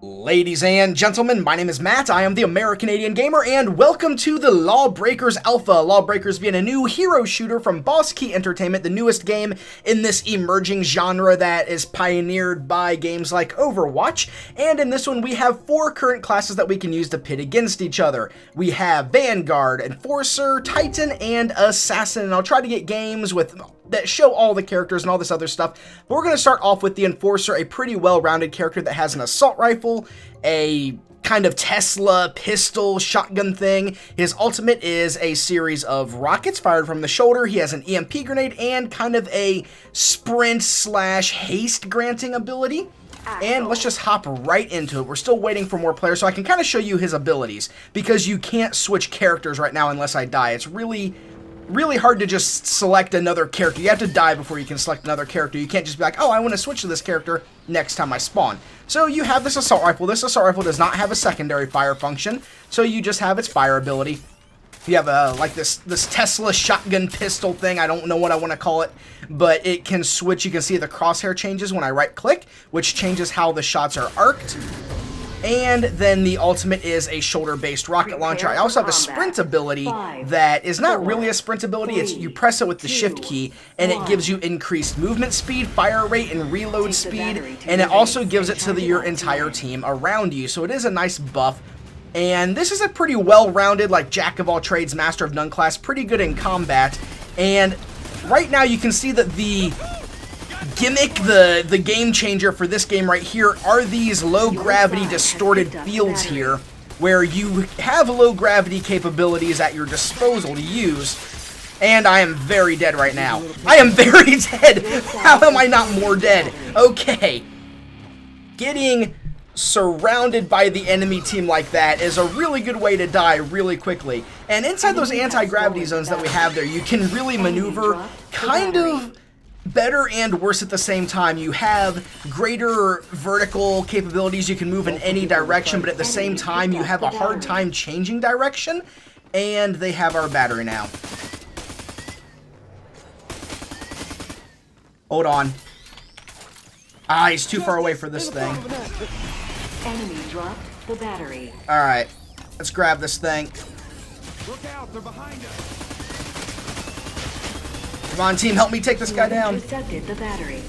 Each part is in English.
Ladies and gentlemen, my name is Matt, I am the American-Canadian Gamer, and welcome to the Lawbreakers Alpha. Lawbreakers being a new hero shooter from Boss Key Entertainment, the newest game in this emerging genre that is pioneered by games like Overwatch. And in this one, we have 4 current classes that we can use to pit against each other. We have Vanguard, Enforcer, Titan, and Assassin. And I'll try to get games that show all the characters and all this other stuff. But we're going to start off with the Enforcer, a pretty well-rounded character that has an assault rifle, a kind of Tesla pistol shotgun thing. His ultimate is a series of rockets fired from the shoulder. He has an EMP grenade and kind of a sprint slash haste granting ability. And let's just hop right into it. We're still waiting for more players, so I can kind of show you his abilities, because you can't switch characters right now unless I die. It's really hard to just select another character. You have to die before you can select another character. You can't just be like, oh, I want to switch to this character next time I spawn. So you have this assault rifle. This assault rifle does not have a secondary fire function, so you just have its fire ability. You have like this Tesla shotgun pistol thing. I don't know what I want to call it, but it can switch. You can see the crosshair changes when I right click, which changes how the shots are arced. And then the ultimate is a shoulder-based rocket launcher. I also have a sprint ability that is not really a sprint ability. It's you press it with the shift key, and it gives you increased movement speed, fire rate, and reload speed. And it also gives it to your entire team around you. So it is a nice buff. And this is a pretty well-rounded, like, jack-of-all-trades, master-of-none class. Pretty good in combat. And right now you can see that the gimmick, the game changer for this game right here are these low gravity distorted fields here, where you have low gravity capabilities at your disposal to use. And I am very dead right now. I am very dead. How am I not more dead? Okay. Getting surrounded by the enemy team like that is a really good way to die really quickly. And inside those anti-gravity zones that we have there, you can really maneuver kind of better and worse at the same time. You have greater vertical capabilities. You can move in any direction, but at the same time, you have a hard time changing direction. And they have our battery now. Hold on. Ah, he's too far away for this thing. Enemy dropped the battery. Alright, let's grab this thing. Look out, they're behind us. Come on, team, help me take this guy down. Intercepted the battery.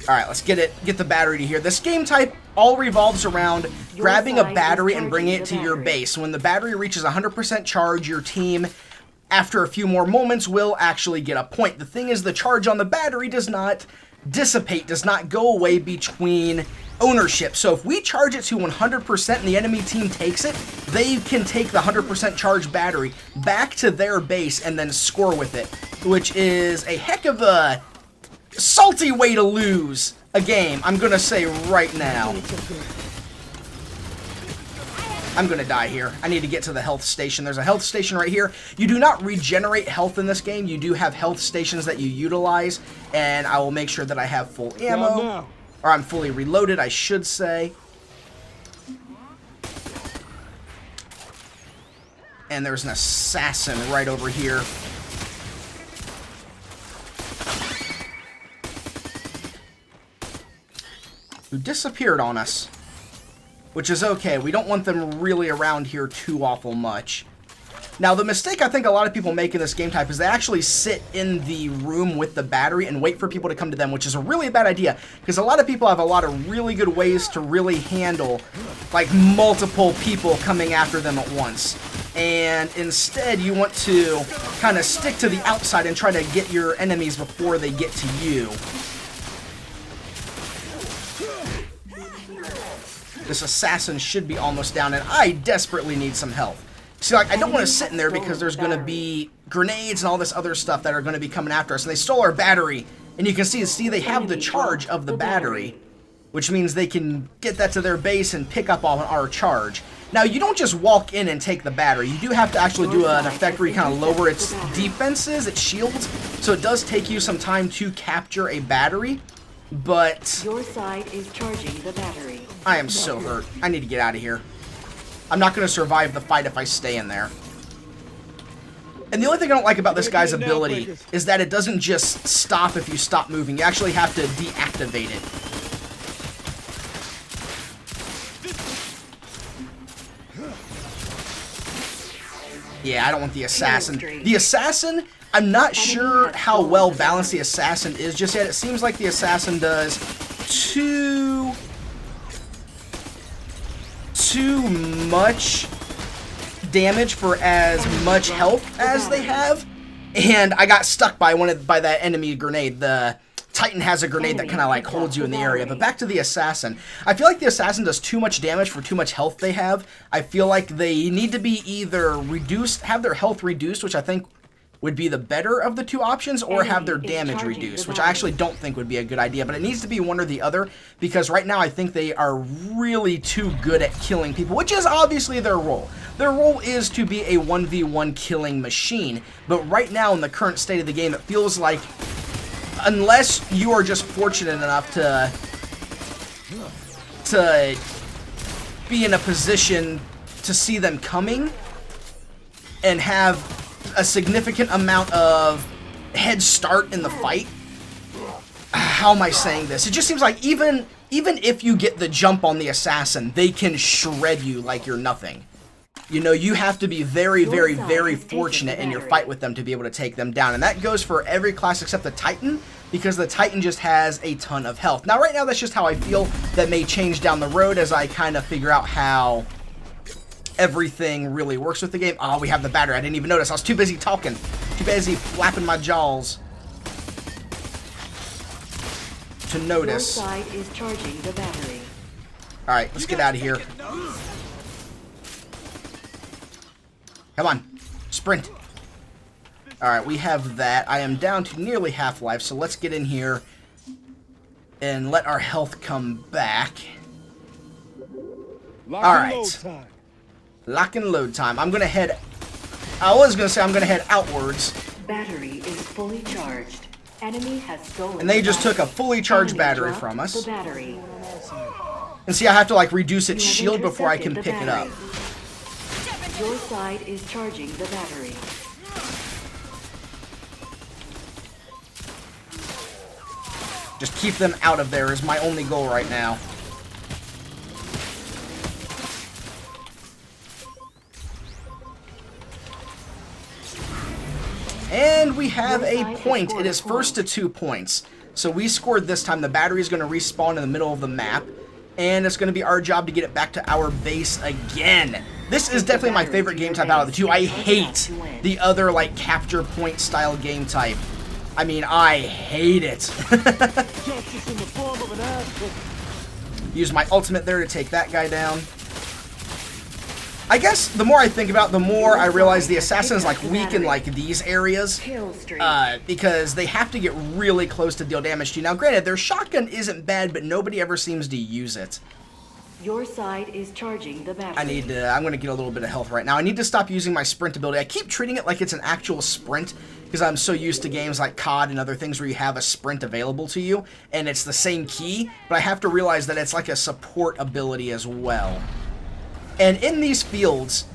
Alright, let's get the battery to here. This game type all revolves around grabbing a battery and bringing it to your base. When the battery reaches 100% charge, your team, after a few more moments, will actually get a point. The thing is, the charge on the battery does not dissipate, does not go away between ownership. So if we charge it to 100% and the enemy team takes it, they can take the 100% charged battery back to their base and then score with it, which is a heck of a salty way to lose a game, I'm gonna say right now. I'm gonna die here. I need to get to the health station. There's a health station right here. You do not regenerate health in this game. You do have health stations that you utilize, and I will make sure that I have full ammo. Or I'm fully reloaded, I should say. And there's an assassin right over here. Who disappeared on us. Which is okay. We don't want them really around here too awful much. Now, the mistake I think a lot of people make in this game type is they actually sit in the room with the battery and wait for people to come to them, which is a really bad idea, because a lot of people have a lot of really good ways to really handle, like, multiple people coming after them at once. And instead, you want to kind of stick to the outside and try to get your enemies before they get to you. This assassin should be almost down, and I desperately need some health. See, like, I don't want to sit in there because there's going to be grenades and all this other stuff that are going to be coming after us. And they stole our battery. And you can see they have the charge of the battery, which means they can get that to their base and pick up on our charge. Now, you don't just walk in and take the battery. You do have to actually do an effect where you kind of lower its defenses, its shields. So it does take you some time to capture a battery. But your side is charging the battery. I am so hurt. I need to get out of here. I'm not going to survive the fight if I stay in there. And the only thing I don't like about this guy's ability is that it doesn't just stop if you stop moving. You actually have to deactivate it. Yeah, I don't want the assassin. The assassin, I'm not sure how well balanced the assassin is just yet. It seems like the assassin does too much damage for as much health as they have, and I got stuck by that enemy grenade. The Titan has a grenade that kind of like holds you in the area. But back to the assassin, I feel like the assassin does too much damage for too much health they have. I feel like they need to be either reduced, have their health reduced, which I think would be the better of the two options, or have their damage reduced, which I actually don't think would be a good idea, but it needs to be one or the other, because right now I think they are really too good at killing people, which is obviously their role. Their role is to be a 1v1 killing machine, but right now in the current state of the game, it feels like, unless you are just fortunate enough to be in a position to see them coming and have a significant amount of head start in the fight. How am I saying this? It just seems like even if you get the jump on the assassin, they can shred you like you're nothing. You know, you have to be very, very, very fortunate in your fight with them to be able to take them down. And that goes for every class except the Titan, because the Titan just has a ton of health. Now, right now, that's just how I feel. That may change down the road as I kind of figure out how everything really works with the game. Oh, we have the battery. I didn't even notice. I was too busy talking. Too busy flapping my jaws to notice. Your side is charging the battery. Alright, let's get out of here. Come on. Sprint. Alright, we have that. I am down to nearly half-life, so let's get in here and let our health come back. Alright. Lock and load time. I'm gonna head... I was gonna say I'm gonna head outwards. Battery is fully charged. Enemy has stolen. And they just took a fully charged battery from us. And see, I have to like reduce its shield before I can pick it up. Your side is charging the battery. Just keep them out of there is my only goal right now. And we have a point. It is first to 2 points. So we scored this time. The battery is going to respawn in the middle of the map. And it's going to be our job to get it back to our base again. This is definitely my favorite game type out of the two. I hate the other, like, capture point style game type. I mean, I hate it. Use my ultimate there to take that guy down. I guess the more I think about it, the more I realize the assassin is like weak in like these areas, because they have to get really close to deal damage to you. Now, granted, their shotgun isn't bad, but nobody ever seems to use it. Your side is charging the battery. I'm going to get a little bit of health right now. I need to stop using my sprint ability. I keep treating it like it's an actual sprint because I'm so used to games like COD and other things where you have a sprint available to you, and it's the same key, but I have to realize that it's like a support ability as well. And in these fields,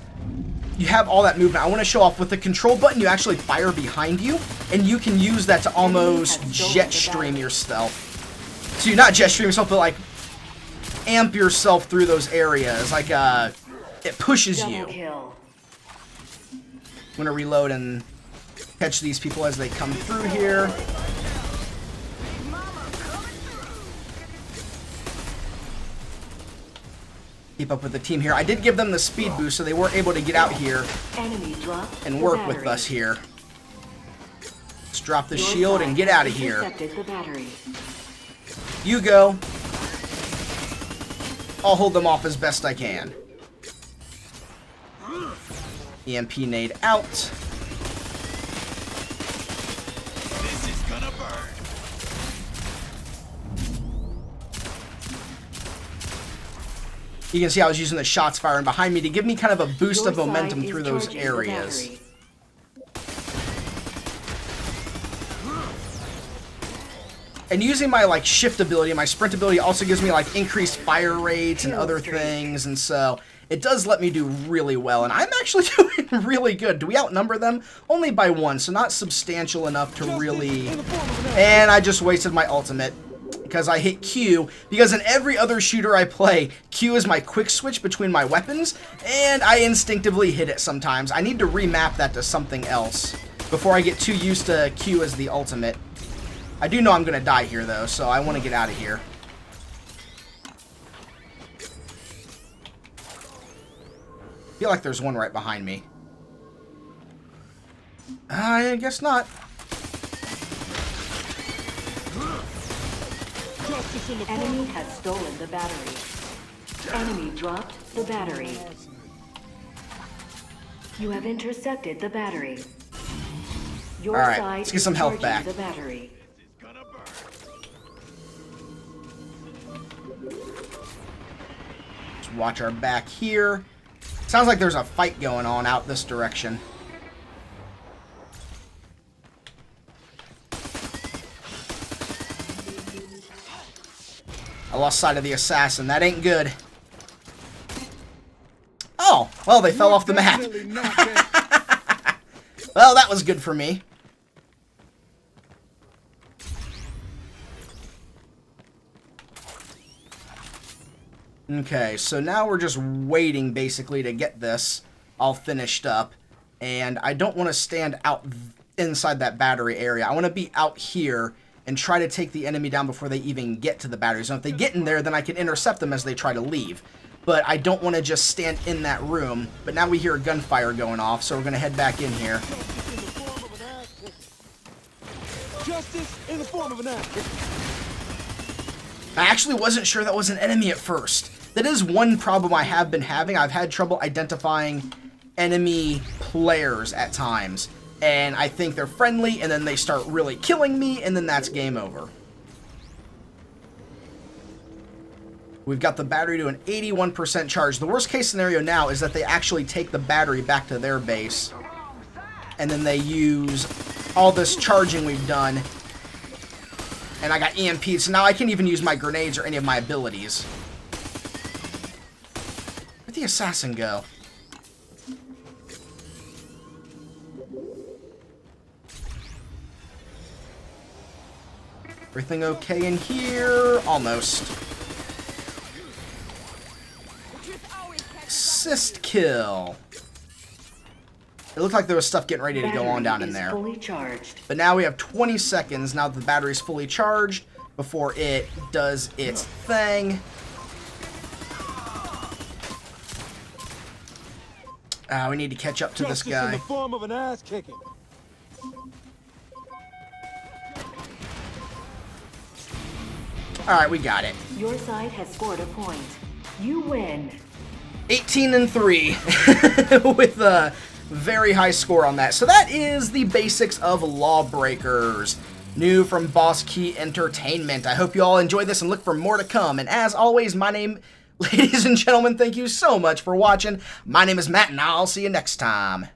you have all that movement. I want to show off with the control button, you actually fire behind you, and you can use that to almost jet stream yourself. So you're not jet stream yourself, but like amp yourself through those areas. Like, it pushes you. I'm going to reload and catch these people as they come through here. Keep up with the team here. I did give them the speed boost, so they were able to get out here and work with us here. Let's drop the shield and get out of here. You go. I'll hold them off as best I can. EMP nade out. This is gonna burn. You can see I was using the shots firing behind me to give me kind of a boost of momentum through those areas. And using my like shift ability, my sprint ability also gives me like increased fire rates and other things, and so it does let me do really well, and I'm actually doing really good. Do we outnumber them? Only by 1, so not substantial enough to really... And I just wasted my ultimate because I hit Q, because in every other shooter I play, Q is my quick switch between my weapons, and I instinctively hit it sometimes. I need to remap that to something else before I get too used to Q as the ultimate. I do know I'm going to die here, though, so I want to get out of here. I feel like there's one right behind me. I guess not. Enemy has stolen the battery. Enemy dropped the battery. You have intercepted the battery. Your All right, side let's get some health is back. charging the battery. Let's watch our back here. Sounds like there's a fight going on out this direction. I lost sight of the assassin. That ain't good. Oh, well, they fell off the map. Well, that was good for me. Okay, so now we're just waiting, basically, to get this all finished up. And I don't want to stand out inside that battery area. I want to be out here and try to take the enemy down before they even get to the battery. So if they get in there, then I can intercept them as they try to leave. But I don't want to just stand in that room. But now we hear a gunfire going off, so we're going to head back in here. Justice in the form of an act. I actually wasn't sure that was an enemy at first. That is one problem I have been having. I've had trouble identifying enemy players at times. And I think they're friendly, and then they start really killing me, and then that's game over. We've got the battery to an 81% charge. The worst case scenario now is that they actually take the battery back to their base, and then they use all this charging we've done. And I got EMP'd, so now I can't even use my grenades or any of my abilities. Where'd the assassin go? Everything okay in here? Almost. Assist kill. It looked like there was stuff getting ready to go on down in there. Fully charged. But now we have 20 seconds now that the battery's fully charged before it does its thing. We need to catch up to this guy. In the form of an ass kicking. Alright, we got it. Your side has scored a point. You win. 18-3 with a very high score on that. So that is the basics of Lawbreakers, new from Boss Key Entertainment. I hope you all enjoyed this and look for more to come. And as always, ladies and gentlemen, thank you so much for watching. My name is Matt, and I'll see you next time.